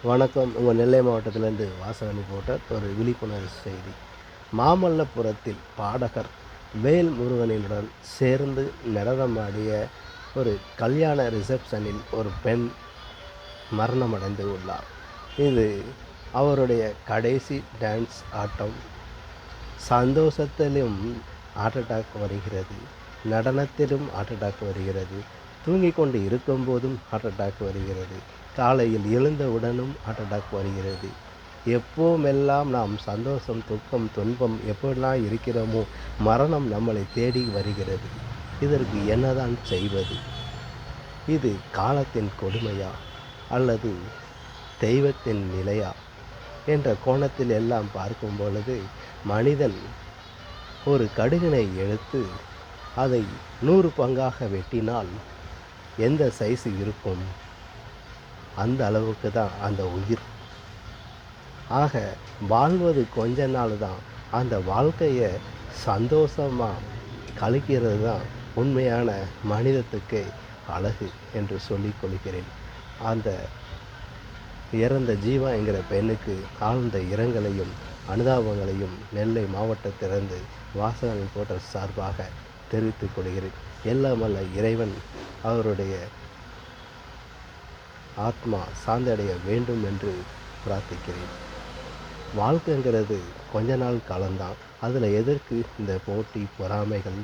வணக்கம். உங்கள் நெல்லை மாவட்டத்திலேருந்து வாசகனி போட்ட ஒரு விழிப்புணர்வு செய்தி. மாமல்லபுரத்தில் பாடகர் வேல் முருகனுடன் சேர்ந்து நடனமாடிய ஒரு கல்யாண ரிசப்ஷனில் ஒரு பெண் மரணமடைந்து உள்ளார். இது அவருடைய கடைசி டான்ஸ் ஆட்டம். சந்தோஷத்திலும் ஹார்ட் அட்டாக் வருகிறது, நடனத்திலும் ஹார்ட் அட்டாக் வருகிறது, தூங்கிக் கொண்டு இருக்கும்போதும் ஹார்ட் அட்டாக் வருகிறது, காலையில் எழுந்தவுடனும் ஹார்ட் அட்டாக் வருகிறது. எப்போமெல்லாம் நாம் சந்தோஷம், துக்கம், துன்பம் எப்படிலாம் இருக்கிறோமோ மரணம் நம்மளை தேடி வருகிறது. இதற்கு என்னதான் செய்வது? இது காலத்தின் கொடுமையா அல்லது தெய்வத்தின் நிலையா என்ற கோணத்தில் எல்லாம் பார்க்கும் பொழுது மனிதன் ஒரு கடுகினை எடுத்து அதை 100 பங்காக வெட்டினால் எந்த சைஸு இருக்கும்? அந்த அளவுக்கு தான் அந்த உயிர். ஆக வாழ்வது கொஞ்ச நாள் தான். அந்த வாழ்க்கையை சந்தோஷமாக கழிக்கிறது தான் உண்மையான மனிதத்துக்கு அழகு என்று சொல்லிக் கொள்கிறேன். அந்த இறந்த ஜீவா என்கிற பெண்ணுக்கு ஆழ்ந்த இரங்கலையும் அனுதாபங்களையும் நெல்லை மாவட்டத்திலிருந்து வாசகன் ரிப்போர்ட்டர் சார்பாக தெரிவித்துக் கொள்கிறேன். எல்லாம் வல்ல இறைவன் அவருடைய ஆத்மா சாந்தடைய வேண்டும் என்று பிரார்த்திக்கிறேன். வாழ்க்கைங்கிறது கொஞ்ச நாள் காலம்தான். அதில் எதற்கு இந்த போட்டி பொறாமைகள்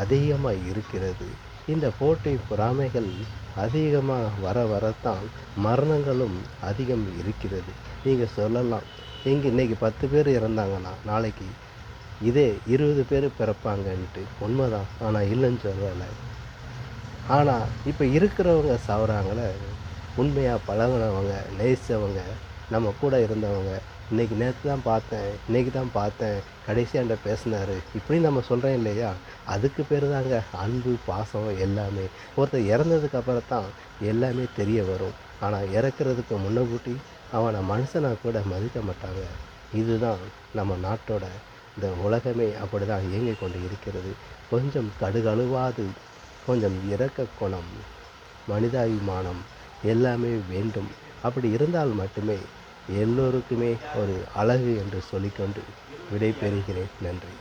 அதிகமாக இருக்கிறது? இந்த போட்டி பொறாமைகள் அதிகமாக வர வரத்தான் மரணங்களும் அதிகம் இருக்கிறது. நீங்கள் சொல்லலாம், இன்றைக்கி 10 பேர் இறந்தாங்கன்னா நாளைக்கு இதே 20 பேர் பிறப்பாங்கன்ட்டு. உண்மைதான், ஆனால் இல்லைன்னு சொல்லலை. ஆனால் இப்போ இருக்கிறவங்க சாவுறாங்களே, உண்மையாக பழகினவங்க, நேசித்தவங்க, நம்ம கூட இருந்தவங்க, நேற்று தான் பார்த்தேன், இன்றைக்கி தான் பார்த்தேன், கடைசியாக என்கிட்ட பேசினார், இப்படி நம்ம சொல்கிறோம் இல்லையா? அதுக்கு பேர் தாங்க அன்பு, பாசம் எல்லாமே. ஒருத்தர் இறந்ததுக்கு அப்புறம் தான் எல்லாமே தெரிய வரும். ஆனால் இறக்கிறதுக்கு முன்னக்கூட்டி அவனை மனுஷனாக கூட மதிக்க மாட்டாங்க. இதுதான் நம்ம நாட்டோட இந்த உலகமே அப்படி தான் இயங்கி கொண்டு இருக்கிறது. கொஞ்சம் கடுகளவாது கொஞ்சம் இரக்க குணம், மனிதாபிமானம் எல்லாமே வேண்டும். அப்படி இருந்தால் மட்டுமே எல்லோருக்குமே ஒரு அழகு என்று சொல்லிக்கொண்டு விடை பெறுகிறேன். நன்றி.